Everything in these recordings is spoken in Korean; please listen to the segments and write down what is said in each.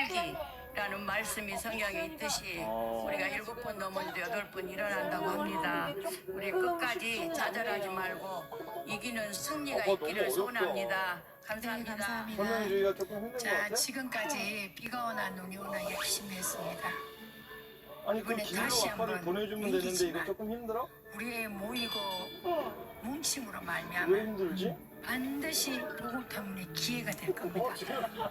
끝까지라는 말씀이 성경에 있듯이 우리가 7번 넘어도 8번 일어난다고 합니다. 우리 끝까지 좌절하지 말고 이기는 승리가 있기를 소원합니다. 감사합니다. 네, 감사합니다. 설명해주기가 조금 힘든 것 자, 같아? 지금까지 비가 오나 눈이 오나 열심히 했습니다. 아니 그 이번에 길로 다시 아빠를 한번 보내주면 되는데 이거 얘기지만 조금 힘들어? 우리 모이고 뭉침으로 왜 말미암아 힘들지? 반드시 보고타문의 기회가 될 겁니다.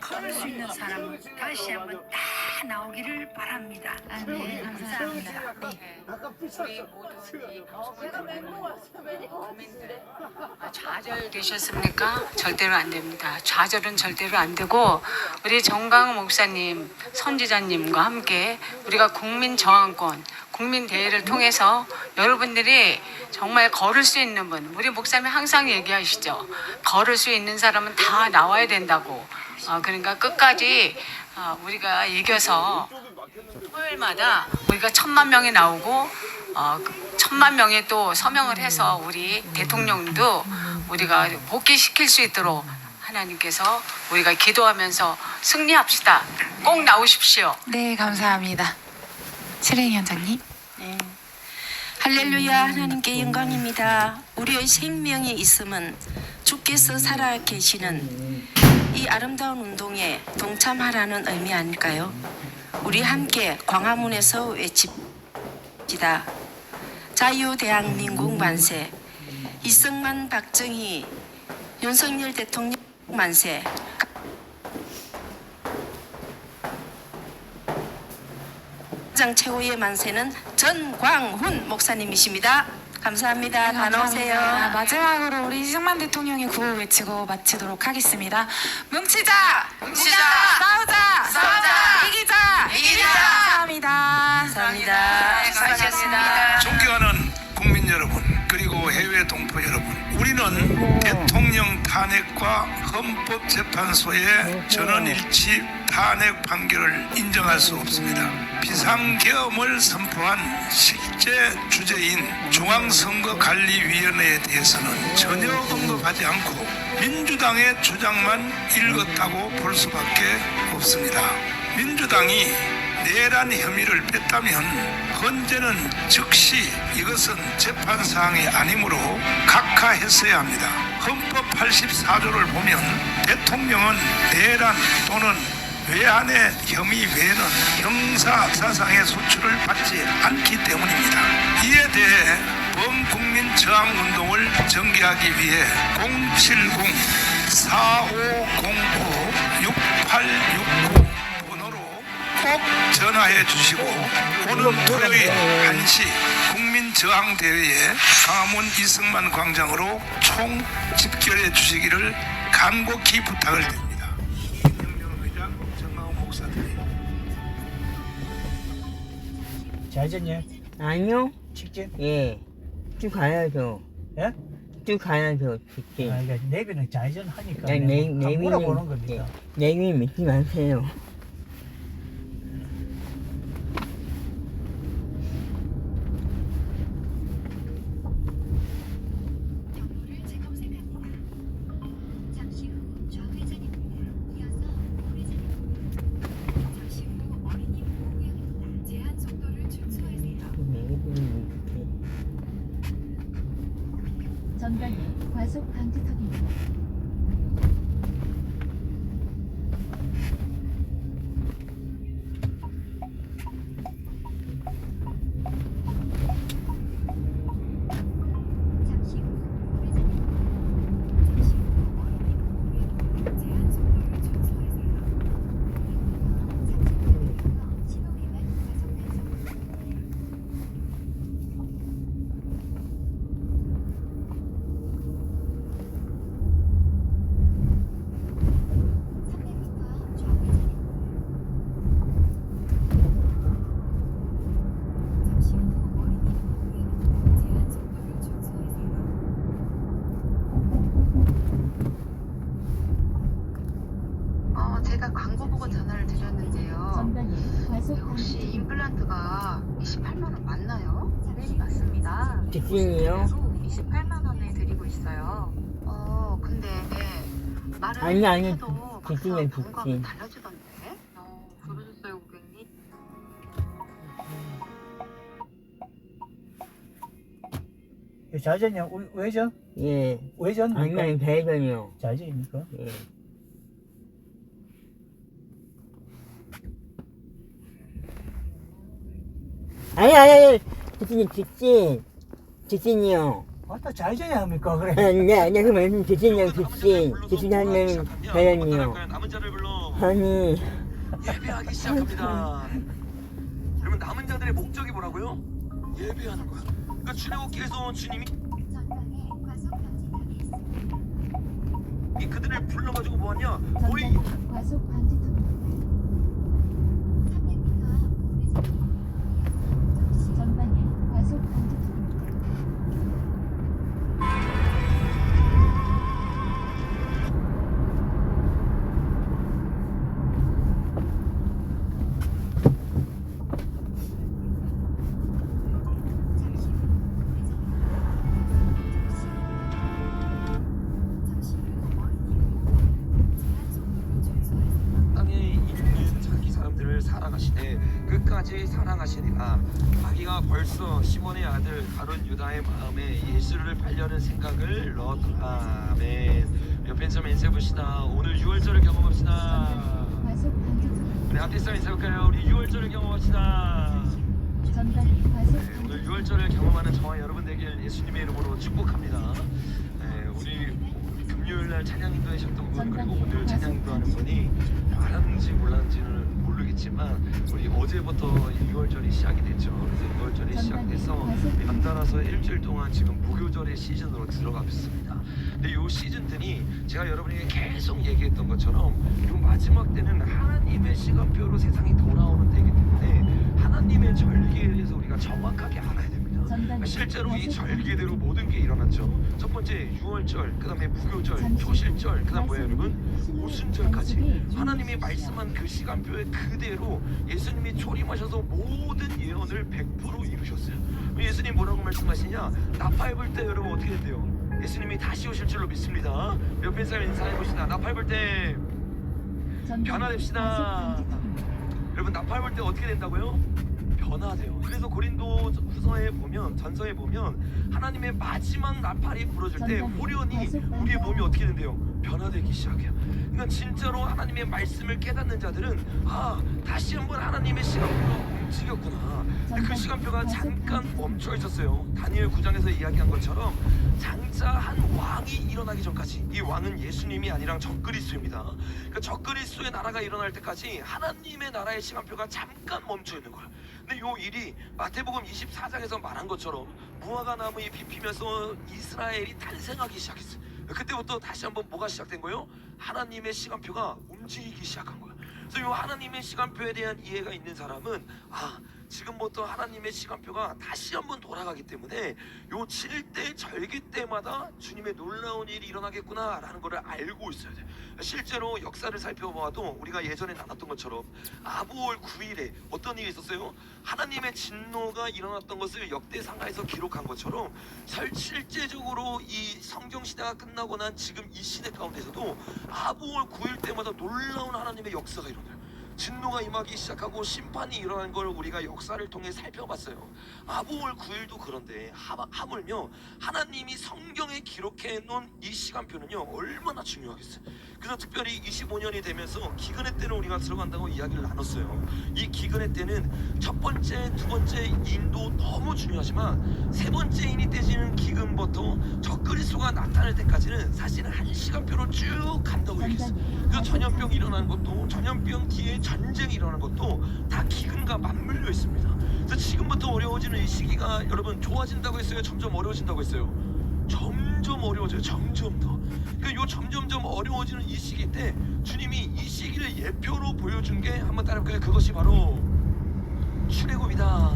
걸을 수 있는 사람은 다시 한번 다 나오기를 바랍니다. 네, 감사합니다. 네. 우리 모든 이 방송을 듣는 국민들 좌절되셨습니까? 절대로 안 됩니다. 좌절은 절대로 안 되고 우리 정강훈 목사님, 선지자님과 함께 우리가 국민 저항권, 국민 대회를 통해서 여러분들이 정말 걸을 수 있는 분, 우리 목사님 항상 얘기하시죠. 걸을 수 있는 사람은 다 나와야 된다고. 그러니까 끝까지 우리가 이겨서 토요일마다 우리가 1000만 명이 나오고 1000만 명이 또 서명을 해서 우리 대통령도 우리가 복귀시킬 수 있도록 하나님께서 우리가 기도하면서 승리합시다. 꼭 나오십시오. 네, 감사합니다. 실행 현장님. 네. 할렐루야. 하나님께 영광입니다. 우리의 생명이 있음은 주께서 살아 계시는 이 아름다운 운동에 동참하라는 의미 아닐까요? 우리 함께 광화문에서 외칩시다. 자유대한민국 만세. 이승만, 박정희, 윤석열 대통령 만세. 가장 최고의 만세는 전광훈 목사님이십니다. 감사합니다. 다 나오세요. 마지막으로 우리 이승만 대통령의 구호 외치고 마치도록 하겠습니다. 뭉치자! 뭉치자! 싸우자! 싸우자! 이기자! 이기자! 감사합니다. 감사합니다. 수고하셨습니다. 존경하는 국민 여러분, 그리고 해외 동포 여러분, 우리는 대통령 탄핵과 헌법재판소의 전원일치 탄핵 판결을 인정할 수 없습니다. 비상계엄을 선포한 실제 주제인 중앙선거관리위원회에 대해서는 전혀 언급하지 않고 민주당의 주장만 읽었다고 볼 수밖에 없습니다. 민주당이 내란 혐의를 뺐다면 헌재는 즉시 이것은 재판사항이 아니므로 각하했어야 합니다. 헌법 84조를 보면 대통령은 내란 또는 외환의 혐의 외에는 형사사상의 소출을 받지 않기 때문입니다. 이에 대해 범국민 저항운동을 전개하기 위해 070-4505-6869 꼭 전화해 주시고 오는 토요일 1시 국민저항대회에 광화문 이승만 광장으로 총 집결해 주시기를 간곡히 부탁을 드립니다. 혁명의장 정강훈 목사님. 잘 잤냐? 아니요. 직진? 예. 쭉 가야죠. 예? 쭉 가야죠. 직진. 그러니까 내비는 좌회전 하니까 네, 내비는 물어보는 겁니다. 내비 믿지 마세요. 경로를 재검색합니다. 잠시 후 좌회전입니다. 이어서 우회전입니다. 잠시 후 어린이 보호구역입니다. 제한 속도를 준수하세요. 내비는 믿지. 전방에 과속 방지턱입니다. 잠시 후 우회전입니다. 잠시 후 어린이 보호구역입니다. 제한 속도를 준수하세요. 잠시 후 신호 위반 과속 단속입니다. 잠시 후 어린이 보호구역입니다. 제한 속도를 준수하세요. 제가 광고 보고 전화를 드렸는데요. 네, 혹시 임플란트가 28만 원 맞나요? 네, 맞습니다. 직진이요? 28만 원에 드리고 있어요. 근데 말을 아니, 해도 직진이야, 막상 직진. 달라지던데. 좌회전이야? 우회전? 예. 우회전? 아니, 좌회전이요. 좌회전입니까? 예. 아니. 직진이요. 아따 좌회전이 합니까? 그래. 네, 그 말씀 직진이요, 직진하면 좌회전이요. 남은 자를 불러 아니, 예배하기 시작합니다. 그러면 남은 자들의 목적이 뭐라고요? 예배하는 거야. 그러니까 출애굽기에서 주님이 전방에 과속 방지턱이 있습니다. 그들을 불러가지고 뭐하냐? 너희 전방에 과속 방지턱입니다. 300m 앞 우회전입니다. 전방에 과속 방지턱입니다. 땅에 있는 자기 사람들을 사랑하시되 끝까지 사랑하시리라. 자기가 벌써 시몬의 아들 가룟 유다의 마음에 예수를 팔려는 생각을 넣었다. 아멘. 옆에 좀 인사해봅시다. 오늘 6월절을 경험합시다. 과속 방지턱. 우리 앞에 서 인사해볼까요? 우리 6월절을 경험합시다. 전방에 과속 네, 오늘 6월절을 경험하는 저와 여러분들에게 예수님의 이름으로 축복합니다. 네, 우리 금요일날 찬양인도 하셨던 분 그리고 오늘 찬양인도 하는 분이 알았는지 몰랐는지는 모르겠지만 우리 어제부터 6월절이 시작이 됐죠. 그래서 6월절이 시작돼서 연달아서 일주일 동안 지금 무교절의 시즌으로 들어가고 있습니다. 근데 이 시즌들이 제가 여러분에게 계속 얘기했던 것처럼 이 마지막 때는 하나님의 시간표로 세상이 돌아오는 때이기 때문에 하나님의 절기에 대해서 우리가 정확하게 알아야 됩니다. 실제로 이 절기대로 모든 게 일어났죠. 첫 번째 6월절, 그 다음에 무교절, 초실절, 그 다음 뭐예요 여러분? 오순절까지 하나님이 말씀한 그 시간표에 그대로 예수님이 초림하셔서 모든 예언을 100% 이루셨어요. 예수님 뭐라고 말씀하시냐? 나팔 불 때 여러분 어떻게 된대요? 예수님이 다시 오실 줄로 믿습니다. 옆에 사람 인사해봅시다. 나팔 불 때 변화됩시다. 여러분 나팔 불 때 어떻게 된다고요? 변화돼요. 그래서 고린도 후서에 보면 전서에 보면 하나님의 마지막 나팔이 부러질 때 후련히 우리의 몸이 어떻게 된대요? 변화되기 시작해요. 그러니까 진짜로 하나님의 말씀을 깨닫는 자들은 아 다시 한번 하나님의 시간표가 움직였구나. 근데 그 시간표가 잠깐 멈춰 있었어요. 다니엘 9장에서 이야기한 것처럼 장차 한 왕이 일어나기 전까지 이 왕은 예수님이 아니라 적그리스도입니다. 그러니까 적그리스도의 나라가 일어날 때까지 하나님의 나라의 시간표가 잠깐 멈춰 있는 거예요. 근데 요 일이 마태복음 24장에서 말한 것처럼 무화과 나무에 비피면서 이스라엘이 탄생하기 시작했어요. 그때부터 다시 한번 뭐가 시작된 거예요? 하나님의 시간표가 움직이기 시작한 거예요. 그래서 요 하나님의 시간표에 대한 이해가 있는 사람은 아 지금부터 하나님의 시간표가 다시 한번 돌아가기 때문에 요 7대 절기 때마다 주님의 놀라운 일이 일어나겠구나 라는 것을 알고 있어야 돼요. 실제로 역사를 살펴봐도 우리가 예전에 나눴던 것처럼 아부월 9일에 어떤 일이 있었어요? 하나님의 진노가 일어났던 것을 역대상하에서 기록한 것처럼 실제적으로 이 성경시대가 끝나고 난 지금 이 시대 가운데서도 아부월 9일 때마다 놀라운 하나님의 역사가 일어나요. 진노가 임하기 시작하고 심판이 일어난 걸 우리가 역사를 통해 살펴봤어요. 아부월 9일도 그런데 하물며 하나님이 성경에 기록해 놓은 이 시간표는요 얼마나 중요하겠어요. 그래서 특별히 25년이 되면서 기근의 때는 우리가 들어간다고 이야기를 나눴어요. 이 기근의 때는 첫 번째, 두 번째 인도 너무 중요하지만 세 번째 인이 떼지는 기근부터 적그리스도가 나타날 때까지는 사실은 한 시간표로 쭉 간다고 얘기했어요. 그래서 전염병이 일어나는 것도 전염병 뒤에 전쟁이 일어나는 것도 다 기근과 맞물려 있습니다. 그래서 지금부터 어려워지는 이 시기가 여러분 좋아진다고 했어요? 점점 어려워진다고 했어요? 점점 어려워져요. 점점 더. 그러니까 요 점점점 어려워지는 이 시기 때 주님이 이 시기를 예표로 보여준 게 한번 따라볼까요? 그것이 바로 출애굽이다.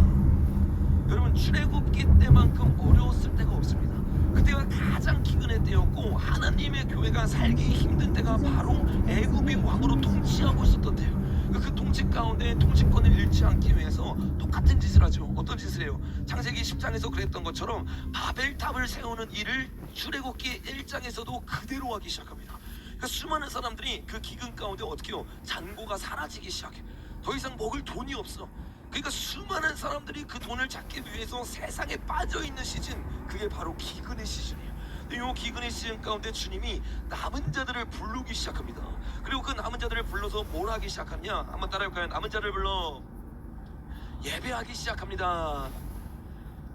여러분 출애굽기 때만큼 어려웠을 때가 없습니다. 그때가 가장 기근의 때였고 하나님의 교회가 살기 힘든 때가 바로 애굽이 왕으로 통치하고 있었던 때예요. 그 통치 가운데 통치권을 잃지 않기 위해서 똑같은 짓을 하죠. 어떤 짓을 해요? 창세기 10장에서 그랬던 것처럼 바벨탑을 세우는 일을 출애굽기 1장에서도 그대로 하기 시작합니다. 그러니까 수많은 사람들이 그 기근 가운데 어떻게 해요? 잔고가 사라지기 시작해. 더 이상 먹을 돈이 없어. 그러니까 수많은 사람들이 그 돈을 찾기 위해서 세상에 빠져 있는 시즌, 그게 바로 기근의 시즌이에요. 이 기근의 시즌 가운데 주님이 남은 자들을 부르기 시작합니다. 그리고 그 남은 자들을 불러서 뭘 하기 시작하냐? 한번 따라해볼까요? 남은 자를 불러 예배하기 시작합니다.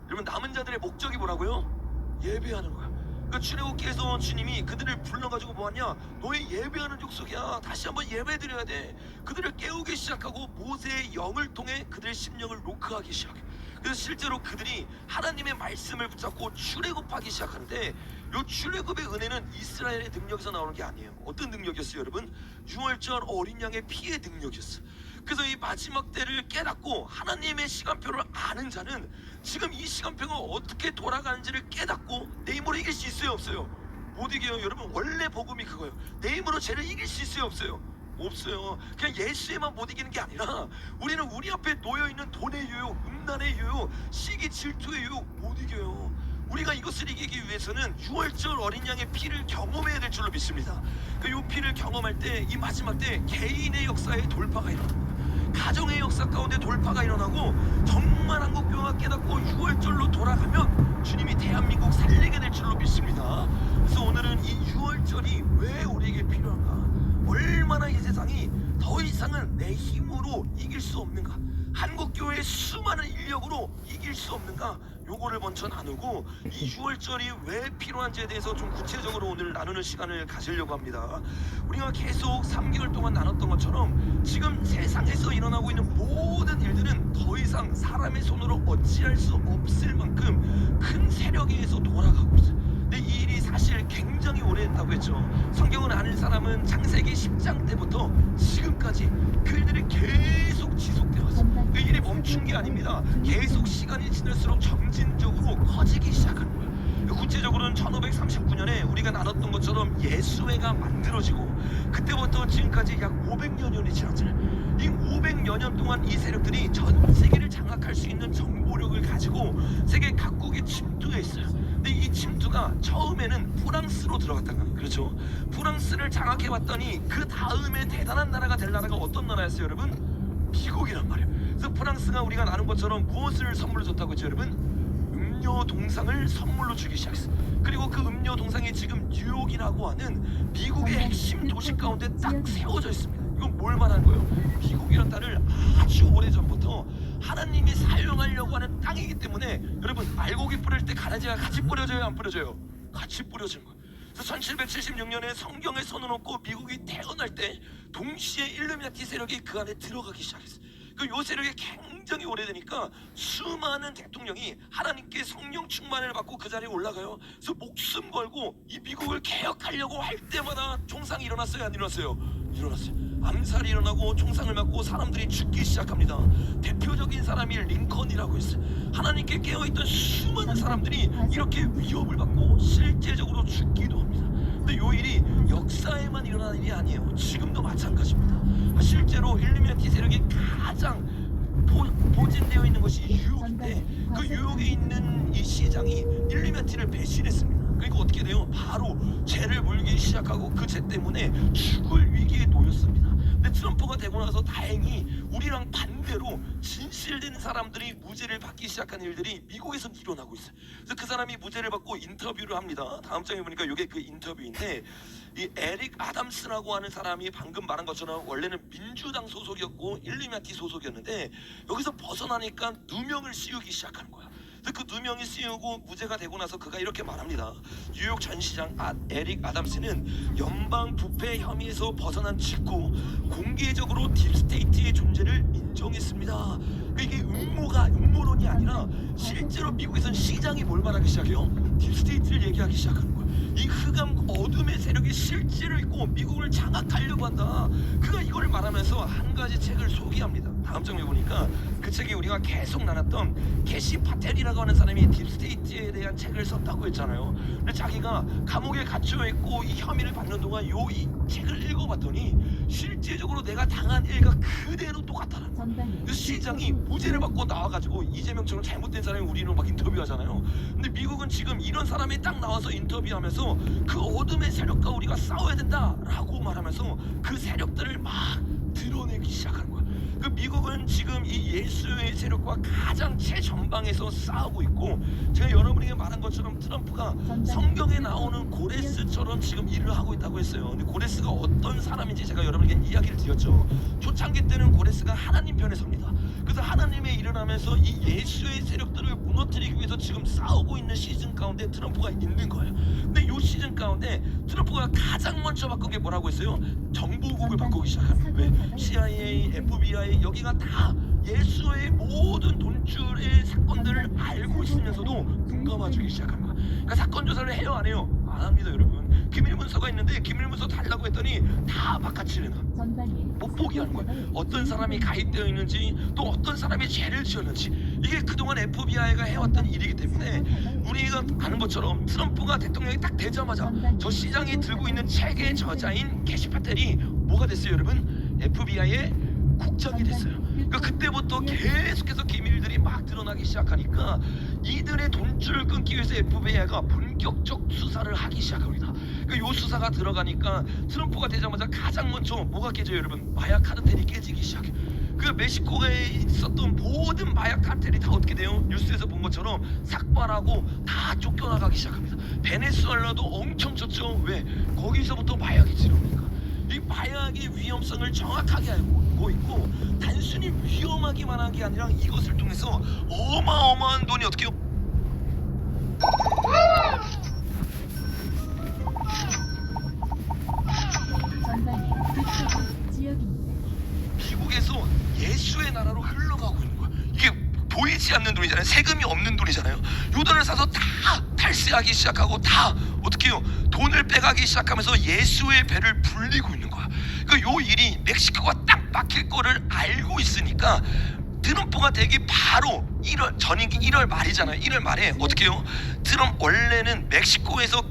여러분, 남은 자들의 목적이 뭐라고요? 예배하는 거야. 그 출애굽기에서 주님이 그들을 불러가지고 뭐하냐? 너희 예배하는 족속이야. 다시 한번 예배드려야 돼. 그들을 깨우기 시작하고 모세의 영을 통해 그들의 심령을 노크하기 시작해. 그래서 실제로 그들이 하나님의 말씀을 붙잡고 출애굽하기 시작하는데, 이 출애굽의 은혜는 이스라엘의 능력에서 나오는 게 아니에요. 어떤 능력이었어요, 여러분? 유월절 어린 양의 피의 능력이었어요. 그래서 이 마지막 때를 깨닫고 하나님의 시간표를 아는 자는 지금 이 시간표가 어떻게 돌아가는지를 깨닫고 내 힘으로 이길 수 있어요, 없어요? 못 이겨요. 여러분, 원래 복음이 그거예요. 내 힘으로 죄를 이길 수 있어요, 없어요? 없어요. 그냥 예수에만 못 이기는 게 아니라 우리는 우리 앞에 놓여있는 돈의 유혹, 음란의 유혹, 시기 질투의 유혹 못 이겨요. 우리가 이것을 이기기 위해서는 유월절 어린 양의 피를 경험해야 될 줄로 믿습니다. 이 피를 경험할 때, 이 마지막 때 개인의 역사에 돌파가 일어납니다. 가정의 역사 가운데 돌파가 일어나고, 정말 한국교회가 깨닫고 유월절로 돌아가면 주님이 대한민국 살리게 될 줄로 믿습니다. 그래서 오늘은 이 유월절이 왜 우리에게 필요한가, 얼마나 이 세상이 더 이상은 내 힘으로 이길 수 없는가, 한국교회의 수많은 인력으로 이길 수 없는가, 요거를 먼저 나누고 이 유월절이 왜 필요한지에 대해서 좀 구체적으로 오늘 나누는 시간을 가지려고 합니다. 우리가 계속 3개월 동안 나눴던 것처럼 지금 세상에서 일어나고 있는 모든 일들은 더 이상 사람의 손으로 어찌할 수 없을 만큼 큰 세력에 의해서 돌아가고 있어요. 근데 이 일이 사실 굉장히 오래됐다고 했죠. 성경을 아는 사람은 창세기 10장 때부터 지금까지 그 일들이 계속 지속되어 왔어요. 그 일이 멈춘 게 아닙니다. 계속 시간이 지날수록 점진적으로 커지기 시작하는 거예요. 구체적으로는 1539년에 우리가 나눴던 것처럼 예수회가 만들어지고, 그때부터 지금까지 약 500여 년이 지났잖아요. 이 500여 년 동안 이 세력들이 전 세계를 장악할 수 있는 정보력을 가지고 세계 각국에 침투해 있어요. 근데 이 침투가 처음에는 프랑스로 들어갔다는 거예요. 그렇죠? 프랑스를 장악해왔더니 그 다음에 대단한 나라가 될 나라가 어떤 나라였어요, 여러분? 미국이란 말이에요. 그래서 프랑스가 우리가 나눈 것처럼 무엇을 선물로 줬다고 했죠, 여러분? 음료 동상을 선물로 주기 시작했어요. 그리고 그 음료 동상이 지금 뉴욕이라고 하는 미국의 핵심 도시 가운데 딱 세워져 있습니다. 이건 뭘 말하는 거예요? 미국이라는 땅을 아주 오래전부터 하나님이 사용하려고 하는 땅이기 때문에, 여러분, 알고기 뿌릴 때 가라지가 같이 뿌려져요, 안 뿌려져요? 같이 뿌려지는 거예요. 그래서 1776년에 성경에 손을 얹고 미국이 태어날 때 동시에 일루미나티 세력이 그 안에 들어가기 시작했어요. 요 세력이 굉장히 오래되니까 수많은 대통령이 하나님께 성령 충만을 받고 그 자리에 올라가요. 그래서 목숨 걸고 이 미국을 개혁하려고 할 때마다 총상이 일어났어요, 안 일어났어요? 일어났어요. 암살이 일어나고 총상을 맞고 사람들이 죽기 시작합니다. 대표적인 사람이 링컨이라고 했어요. 하나님께 깨어있던 수많은 사람들이 이렇게 위협을 받고 실제적으로 죽기도 합니다. 근데 요 일이 역사에만 일어나는 일이 아니에요. 지금도 마찬가지입니다. 실제로 일루미나티 세력이 가장 포진되어 있는 것이 뉴욕인데, 그 뉴욕에 있는 이 시장이 일루미나티를 배신했습니다. 그러니까 어떻게 돼요? 바로 죄를 물기 시작하고 그 죄 때문에 죽을 위기에 놓였습니다. 근데 트럼프가 되고 나서 다행히 우리랑 반대로 진실된 사람들이 무죄를 받기 시작한 일들이 미국에서 일어나고 있어요. 그래서 그 사람이 무죄를 받고 인터뷰를 합니다. 다음 장에 보니까 이게 그 인터뷰인데, 이 에릭 아담스라고 하는 사람이 방금 말한 것처럼 원래는 민주당 소속이었고 일루미나티 소속이었는데, 여기서 벗어나니까 누명을 씌우기 시작하는 거야. 그 누명이 씌우고 무죄가 되고 나서 그가 이렇게 말합니다. 뉴욕 전 시장 에릭 아담스는 연방 부패 혐의에서 벗어난 직후 공개적으로 딥스테이트의 존재를 인정했습니다. 이게 음모론이 아니라 실제로 미국에선 시장이 뭘 말하기 시작해요? 딥스테이트를 얘기하기 시작하는 거예요. 이 흑암 어둠의 세력이 실제로 있고 미국을 장악하려고 한다. 그가 이거를 말하면서 한 가지 책을 소개합니다. 다음 장에 보니까 그 책이 우리가 계속 나눴던 게시 파텔이라고 하는 사람이 딥스테이트에 대한 책을 썼다고 했잖아요. 근데 자기가 감옥에 갇혀 있고 이 혐의를 받는 동안 이 책을 읽어봤더니 실제적으로 내가 당한 일과 그대로 똑같다는 거예요. 그 시장이 무죄를 받고 나와가지고 이재명처럼 잘못된 사람이 우리는 막 인터뷰하잖아요. 근데 미국은 지금 이런 사람이 딱 나와서 인터뷰하면서 그 어둠의 세력과 우리가 싸워야 된다라고 말하면서 그 세력들을 막 드러내기 시작하는 거야. 그 미국은 지금 이 예수의 세력과 가장 최전방에서 싸우고 있고, 제가 여러분에게 말한 것처럼 트럼프가 성경에 나오는 고레스처럼 지금 일을 하고 있다고 했어요. 근데 고레스가 어떤 사람인지 제가 여러분에게 이야기를 드렸죠. 초창기 때는 고레스가 하나님 편에 섭니다. 그래서 하나님의 일을 하면서 이 예수의 세력들을 무너뜨리기 위해서 지금 싸우고 있는 시즌 가운데 트럼프가 있는 거예요. 근데 이 시즌 가운데 트럼프가 가장 먼저 바꾼 게 뭐라고 했어요? 정보국을 바꾸기 시작합니다. 왜? CIA, FBI 여기가 다 예수의 모든 돈줄의 사건들을 알고 있으면서도 눈 감아주기 시작합니다. 그러니까 사건 조사를 해요, 안 해요? 안 합니다, 여러분. 기밀문서가 있는데 기밀문서 달라고 했더니 다 바깥을 내놔. 못 보게 하는 거야. 어떤 사람이 가입되어 있는지, 또 어떤 사람이 죄를 지었는지. 이게 그동안 FBI가 해왔던 일이기 때문에 우리가 아는 것처럼 트럼프가 대통령이 딱 되자마자 저 시장이 들고 있는 책의 저자인 캐시 파텔이 뭐가 됐어요, 여러분? FBI의 국장이 됐어요. 그러니까 그때부터 계속해서 기밀들이 막 드러나기 시작하니까 이들의 돈줄을 끊기 위해서 FBI가 본격적 수사를 하기 시작합니다. 그러니까 이 수사가 들어가니까 트럼프가 되자마자 가장 먼저 뭐가 깨져요, 여러분? 마약 카르텔이 깨지기 시작해요. 그 멕시코에 있었던 모든 마약 카르텔이 다 어떻게 돼요? 뉴스에서 본 것처럼 삭발하고 다 쫓겨나가기 시작합니다. 베네수엘라도 엄청 쳤죠. 왜? 거기서부터 마약이 들어오니까. 이 마약의 위험성을 정확하게 알고 있고, 단순히 위험하기만 한 게 아니라 이것을 통해서 어마어마한 돈이 어떻게 해요? 미국에서 예수의 나라로 흘러가고 있는 거야. 이게 보이지 않는 돈이잖아요. 세금이 없는 돈이잖아요. 요 돈을 사서 다 탈세하기 시작하고 다 어떻게 해요? 돈을 빼가기 시작하면서 예수의 배를 불리고 있는 거야. 그러니까 요 일이 멕시코가 딱 막힐 거를 알고 있으니까 트럼프가 되기 바로 1월 전인기 1월 말이잖아요. 1월 말에 어떻게 해요? 트럼프 원래는 멕시코에서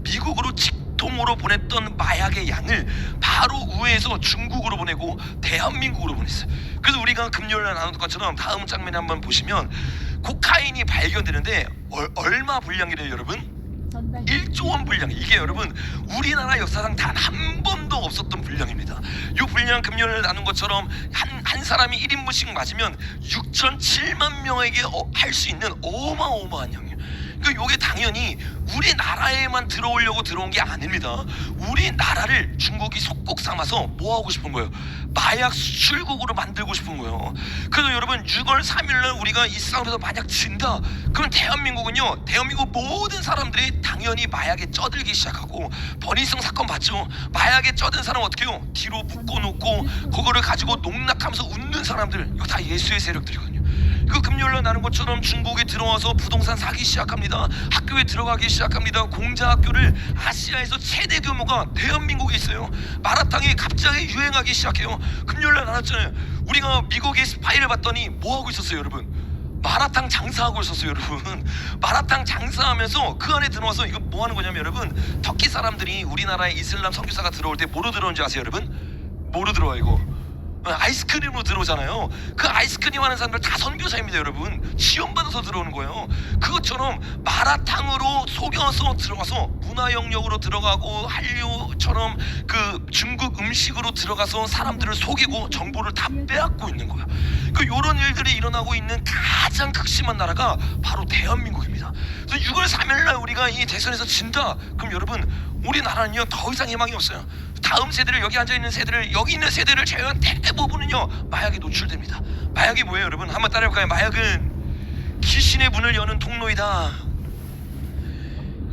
미국으로 직통으로 보냈던 마약의 양을 바로 우회해서 중국으로 보내고 대한민국으로 보냈어요. 그래서 우리가 금요일에 나눈 것처럼 다음 장면에 한번 보시면 코카인이 발견되는데 얼마 분량이래요, 여러분? 1조 원 분량. 이게 여러분 우리나라 역사상 단 한 번도 없었던 분량입니다. 이 분량 금요일에 나눈 것처럼 한 사람이 1인분씩 맞으면 6,700만 명에게 할 수 있는 어마어마한 양이에요. 그러니까 이게 당연히 우리나라에만 들어오려고 들어온 게 아닙니다. 우리나라를 중국이 속국 삼아서 뭐 하고 싶은 거예요? 마약 수출국으로 만들고 싶은 거예요. 그래서 여러분 6월 3일날 우리가 이 싸움에서 만약 진다, 그럼 대한민국은요, 대한민국 모든 사람들이 당연히 마약에 쩌들기 시작하고, 버니성 사건 봤죠? 마약에 쩌든 사람 어떻게 해요? 뒤로 묶어놓고 그거를 가지고 농락하면서 웃는 사람들, 이거 다 예수의 세력들이거든요. 그 금요일날 나눈 것처럼 중국에 들어와서 부동산 사기 시작합니다. 학교에 들어가기 시작합니다. 공자 학교를 아시아에서 최대 규모가 대한민국에 있어요. 마라탕이 갑자기 유행하기 시작해요. 금요일날 나눴잖아요. 우리가 미국의 스파이를 봤더니 뭐 하고 있었어요, 여러분? 마라탕 장사하고 있었어요, 여러분. 마라탕 장사하면서 그 안에 들어와서 이거 뭐 하는 거냐면, 여러분, 터키 사람들이 우리나라에 이슬람 선교사가 들어올 때 뭐로 들어오는지 아세요, 여러분? 뭐로 들어와 이거? 아이스크림으로 들어오잖아요. 그 아이스크림 하는 사람들 다 선교사입니다, 여러분. 지원받아서 들어오는 거예요. 그것처럼 마라탕으로 속여서 들어가서 문화 영역으로 들어가고, 한류처럼 그 중국 음식으로 들어가서 사람들을 속이고 정보를 다 빼앗고 있는 거야. 그 요런 일들이 일어나고 있는 가장 극심한 나라가 바로 대한민국입니다. 그래서 6월 3일날 우리가 이 대선에서 진다, 그럼 여러분 우리나라는요 더 이상 희망이 없어요. 다음 세대를, 여기 앉아있는 세대를, 여기 있는 세대를 제외한 대부분은요 마약에 노출됩니다. 마약이 뭐예요, 여러분? 한번 따라해볼까요? 마약은 귀신의 문을 여는 통로이다.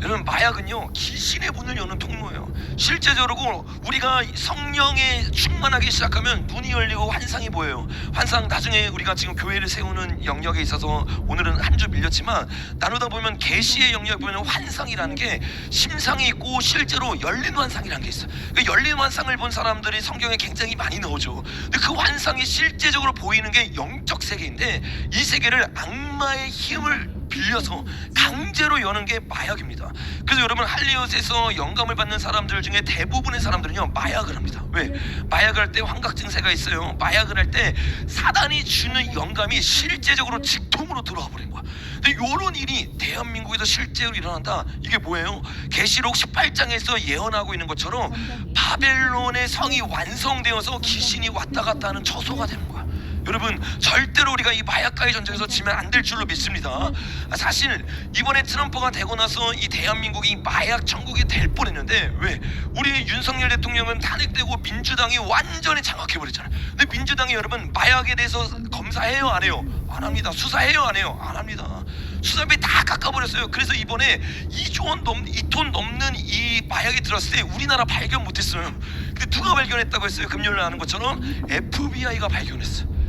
여러분, 마약은요 귀신의 문을 여는 통로예요. 실제적으로 우리가 성령에 충만하기 시작하면 문이 열리고 환상이 보여요. 환상, 나중에 우리가 지금 교회를 세우는 영역에 있어서 오늘은 한 주 밀렸지만 나누다 보면 계시의 영역에 보면 환상이라는 게 심상이 있고 실제로 열린 환상이라는 게 있어요. 그 열린 환상을 본 사람들이 성경에 굉장히 많이 나오죠. 근데 그 환상이 실제적으로 보이는 게 영적 세계인데, 이 세계를 악마의 힘을 빌려서 강제로 여는 게 마약입니다. 그래서 여러분, 할리우드에서 영감을 받는 사람들 중에 대부분의 사람들은요 마약을 합니다. 왜? 마약을 할 때 환각 증세가 있어요. 마약을 할 때 사단이 주는 영감이 실제적으로 직통으로 들어와 버린 거야. 근데 이런 일이 대한민국에서 실제로 일어난다. 이게 뭐예요? 계시록 18장에서 예언하고 있는 것처럼 바벨론의 성이 완성되어서 귀신이 왔다 갔다 하는 처소가 되는 거야. 여러분 절대로 우리가 이 마약과의 전쟁에서 지면 안 될 줄로 믿습니다. 사실 이번에 트럼프가 되고 나서 이 대한민국이 마약 천국이 될 뻔했는데 왜? 우리 윤석열 대통령은 탄핵되고 민주당이 완전히 장악해버렸잖아요. 근데 민주당이 여러분 마약에 대해서 검사해요 안 해요? 안 합니다. 수사해요 안 해요? 안 합니다. 수사비 다 깎아버렸어요. 그래서 이번에 2톤 넘는 이 마약이 들었을 때 우리나라 발견 못했어요. 근데 누가 발견했다고 했어요? 금요일에 하는 것처럼 FBI가 발견했어요.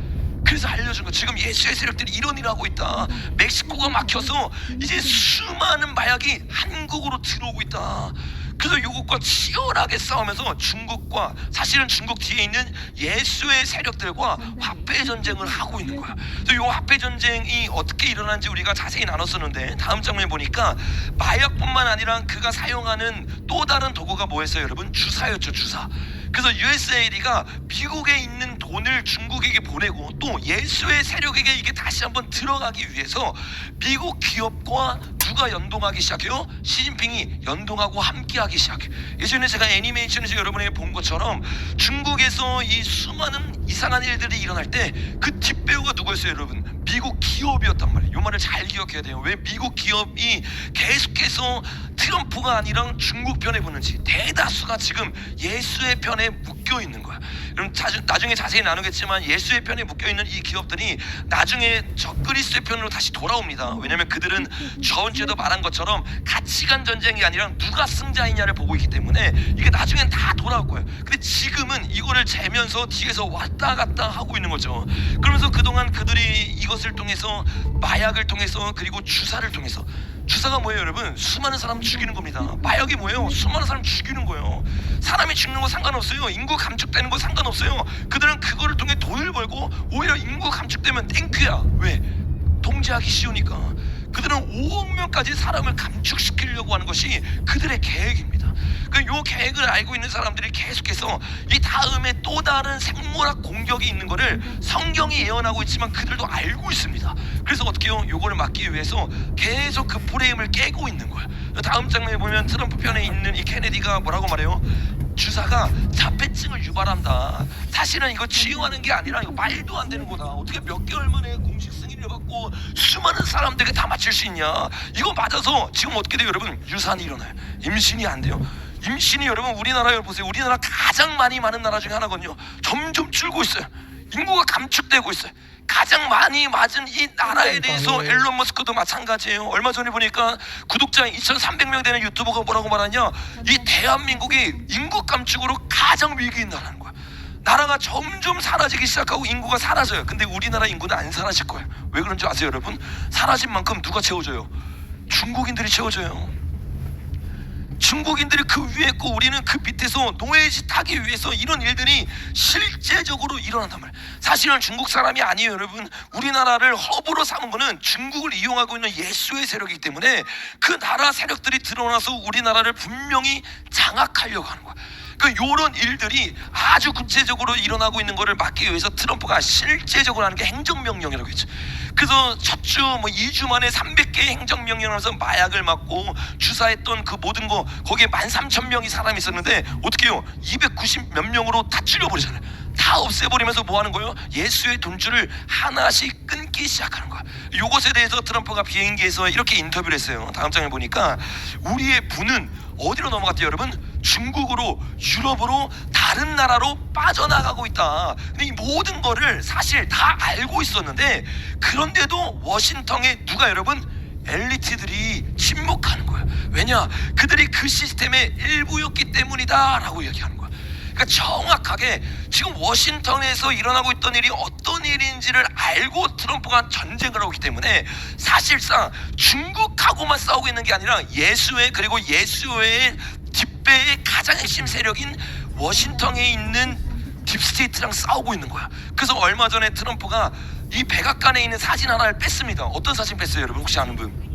그래서 알려준 거. 지금 예수의 세력들이 이런 일을 하고 있다. 멕시코가 막혀서 이제 수많은 마약이 한국으로 들어오고 있다. 그래서 이것과 치열하게 싸우면서 중국과 사실은 중국 뒤에 있는 예수의 세력들과 화폐 전쟁을 하고 있는 거야. 그래서 이 화폐 전쟁이 어떻게 일어나는지 우리가 자세히 나눴었는데 다음 장면에 보니까 마약뿐만 아니라 그가 사용하는 또 다른 도구가 뭐였어요, 여러분? 주사였죠, 주사. 그래서 USAID가 미국에 있는 돈을 중국에게 보내고 또 예수의 세력에게 이게 다시 한번 들어가기 위해서 미국 기업과 누가 연동하기 시작해요? 시진핑이 연동하고 함께하기 시작해요. 예전에 제가 애니메이션에서 여러분에게 본 것처럼 중국에서 이 수많은 이상한 일들이 일어날 때 그 뒷배우가 누구였어요, 여러분? 미국 기업이었단 말이에요. 이 말을 잘 기억해야 돼요. 왜 미국 기업이 계속해서 트럼프가 아니라 중국 편에 붙는지. 대다수가 지금 예수의 편에 묶여 있는 거야. 그럼 나중에 자세히 나누겠지만 예수의 편에 묶여 있는 이 기업들이 나중에 저 그리스도의 편으로 다시 돌아옵니다. 왜냐하면 그들은 저번 주에도 말한 것처럼 가치관 전쟁이 아니라 누가 승자이냐를 보고 있기 때문에 이게 나중엔 다 돌아올 거예요. 근데 지금은 이거를 재면서 뒤에서 왔다 갔다 하고 있는 거죠. 그러면서 그동안 그들이 이것을 통해서 마약을 통해서 그리고 주사를 통해서, 주사가 뭐예요, 여러분? 수많은 사람 죽이는 겁니다. 마약이 뭐예요? 수많은 사람 죽이는 거예요. 사람이 죽는 거 상관없어요. 인구 감축되는 거 상관없어요. 그들은 그거를 통해 돈을 벌고 오히려 인구 감축되면 땡큐야. 왜? 통제하기 쉬우니까. 그들은 5억 명까지 사람을 감축시키려고 하는 것이 그들의 계획입니다. 이 계획을 알고 있는 사람들이 계속해서 이 다음에 또 다른 생물학 공격이 있는 거를 성경이 예언하고 있지만 그들도 알고 있습니다. 그래서 어떻게 해요? 요거를 막기 위해서 계속 그 프레임을 깨고 있는 거야. 다음 장면에 보면 트럼프 편에 있는 이 케네디가 뭐라고 말해요? 주사가 자폐증을 유발한다. 사실은 이거 치유하는 게 아니라 이거 말도 안 되는 거다. 어떻게 몇 개월 만에 공식 승인을 받고 수많은 사람들에게 다 맞출 수 있냐. 이거 맞아서 지금 어떻게 돼요, 여러분? 유산이 일어나요. 임신이 안 돼요. 임신이 여러분 우리나라에 보세요. 우리나라 가장 많이 많은 나라 중에 하나거든요. 점점 줄고 있어요. 인구가 감축되고 있어요. 가장 많이 맞은 이 나라에 대해서 앨런 머스크도 마찬가지예요. 얼마 전에 보니까 구독자 2,300명 되는 유튜버가 뭐라고 말하냐, 이 대한민국이 인구 감축으로 가장 위기인 나라는 거야. 나라가 점점 사라지기 시작하고 인구가 사라져요. 근데 우리나라 인구는 안 사라질 거예요. 왜 그런지 아세요, 여러분? 사라진 만큼 누가 채워줘요? 중국인들이 채워줘요. 중국인들이 그 위에 있고 우리는 그 밑에서 노예짓 하기 위해서 이런 일들이 실제적으로 일어난단 말이에요. 사실은 중국 사람이 아니에요, 여러분. 우리나라를 허브로 삼은 거는 중국을 이용하고 있는 예수의 세력이기 때문에 그 나라 세력들이 드러나서 우리나라를 분명히 장악하려고 하는 거야. 이런 일들이 아주 구체적으로 일어나고 있는 것을 막기 위해서 트럼프가 실제적으로 하는 게 행정명령이라고 했죠. 그래서 첫 주 2주 만에 300개의 행정명령을 하면서 마약을 막고 주사했던 그 모든 거, 거기에 13,000명이 사람이 있었는데 어떻게 해요? 290 몇 명으로 다 줄여버리잖아요. 다 없애버리면서 뭐 하는 거예요? 예수의 돈줄을 하나씩 끊기 시작하는 거야. 이것에 대해서 트럼프가 비행기에서 이렇게 인터뷰를 했어요. 다음 장에 보니까 우리의 부는 어디로 넘어갔대요, 여러분? 중국으로, 유럽으로, 다른 나라로 빠져나가고 있다. 근데 이 모든 거를 사실 다 알고 있었는데 그런데도 워싱턴에 누가, 여러분? 엘리트들이 침묵하는 거야. 왜냐? 그들이 그 시스템의 일부였기 때문이다 라고 얘기하는 거야. 그러니까 정확하게 지금 워싱턴에서 일어나고 있던 일이 어떤 일인지를 알고 트럼프가 전쟁을 하고 있기 때문에 사실상 중국하고만 싸우고 있는 게 아니라 예수의, 그리고 예수의 뒷배의 가장 핵심 세력인 워싱턴에 있는 딥스테이트랑 싸우고 있는 거야. 그래서 얼마 전에 트럼프가 이 백악관에 있는 사진 하나를 뺐습니다. 어떤 사진 뺐어요, 여러분? 혹시 아는 분?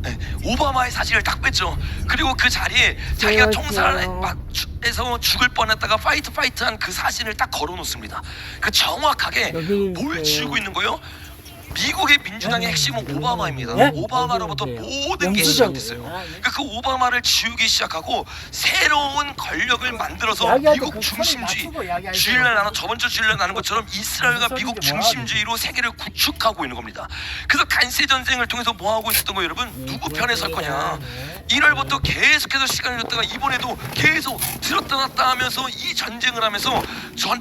네, 오바마의 사진을 딱 뺐죠. 그리고 그 자리에 자기가 총살에서 죽을 뻔했다가 파이트한 그 사진을 딱 걸어놓습니다. 그 정확하게 뭘 지우고 있는 거예요? 미국의 민주당의 핵심은 오바마입니다. 네? 오바마로부터 모든 게 영수증. 시작됐어요. 아, 그러니까 그 오바마를 지우기 시작하고 새로운 권력을 만들어서 이야기할 때 미국 그 중심주의, 소리 낮추고 이야기하세요. 주일날 나는 저번 주 주일날 나는 것처럼 이스라엘과 무슨 미국 소리인지 뭐하지? 중심주의로 세계를 구축하고 있는 겁니다. 그래서 간세 전쟁을 통해서 뭐 하고 있었던 거예요, 여러분? 누구 편에 설 거냐? 1월부터 계속해서 시간을 줬다가 이번에도 계속 들었다 놨다 하면서 이 전쟁을 하면서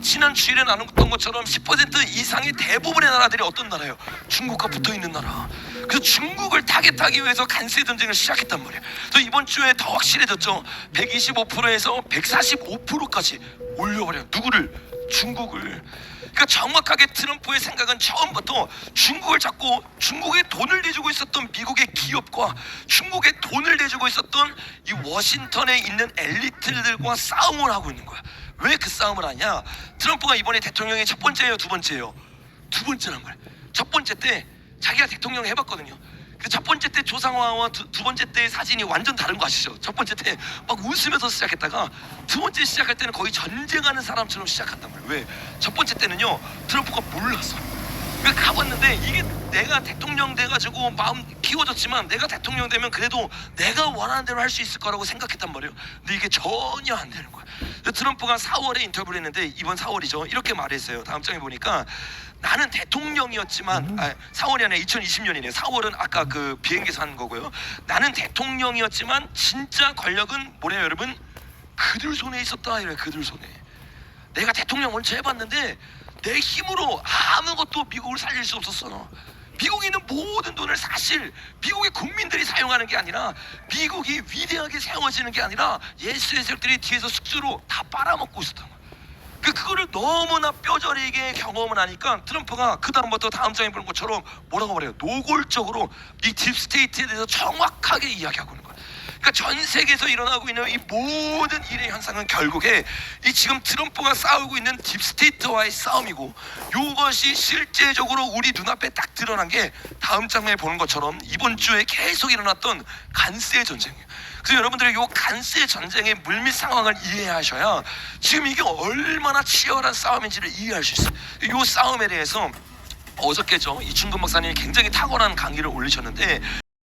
지난 주일에 나눴던 것처럼 10% 이상의 대부분의 나라들이 어떤 나라예요? 중국과 붙어 있는 나라. 그래서 중국을 타겟하기 위해서 간세 전쟁을 시작했단 말이에요. 그래서 이번 주에 더 확실해졌죠. 125%에서 145%까지 올려버려요. 누구를? 중국을. 그러니까 정확하게 트럼프의 생각은 처음부터 중국을 잡고 중국에 돈을 내주고 있었던 미국의 기업과 중국에 돈을 내주고 있었던 이 워싱턴에 있는 엘리트들과 싸움을 하고 있는 거야. 왜 그 싸움을 하냐? 트럼프가 이번에 대통령이 첫 번째예요, 두 번째예요? 두 번째란 말이야. 첫 번째 때 자기가 대통령 해봤거든요. 그 첫 번째 때 조상화와 두 번째 때의 사진이 완전 다른 거 아시죠? 첫 번째 때 막 웃으면서 시작했다가 두 번째 시작할 때는 거의 전쟁하는 사람처럼 시작한단 말이에요. 왜? 첫 번째 때는요 트럼프가 몰랐어. 그러니까 가봤는데 이게 내가 대통령 돼가지고 마음 키워졌지만 내가 대통령 되면 그래도 내가 원하는 대로 할 수 있을 거라고 생각했단 말이에요. 근데 이게 전혀 안 되는 거야. 트럼프가 4월에 인터뷰를 했는데 이번 4월이죠. 이렇게 말했어요. 다음 장에 보니까 나는 대통령이었지만 4월이 아니라 2020년이네요. 4월은 아까 그 비행기에서 한 거고요. 나는 대통령이었지만 진짜 권력은 뭐래요 여러분? 그들 손에 있었다 이래. 그들 손에. 내가 대통령 먼저 해봤는데 내 힘으로 아무것도 미국을 살릴 수 없었어. 미국에 있는 모든 돈을 사실 미국의 국민들이 사용하는 게 아니라 미국이 위대하게 세워지는 게 아니라 예수의 세력들이 뒤에서 숙주로 다 빨아먹고 있었던 거야. 그거를 너무나 뼈저리게 경험을 하니까 트럼프가 그 다음부터 다음 장에 보는 것처럼 뭐라고 말해요? 노골적으로 이 딥스테이트에 대해서 정확하게 이야기하고 있는 거야. 그러니까 전 세계에서 일어나고 있는 이 모든 일의 현상은 결국에 이 지금 트럼프가 싸우고 있는 딥스테이트와의 싸움이고, 이것이 실제적으로 우리 눈앞에 딱 드러난 게 다음 장면에 보는 것처럼 이번 주에 계속 일어났던 간세 전쟁이에요. 그래서 여러분들이 이 간세 전쟁의 물밑 상황을 이해하셔야 지금 이게 얼마나 치열한 싸움인지를 이해할 수 있어요. 이 싸움에 대해서 어저께죠, 이충근 목사님이 굉장히 탁월한 강의를 올리셨는데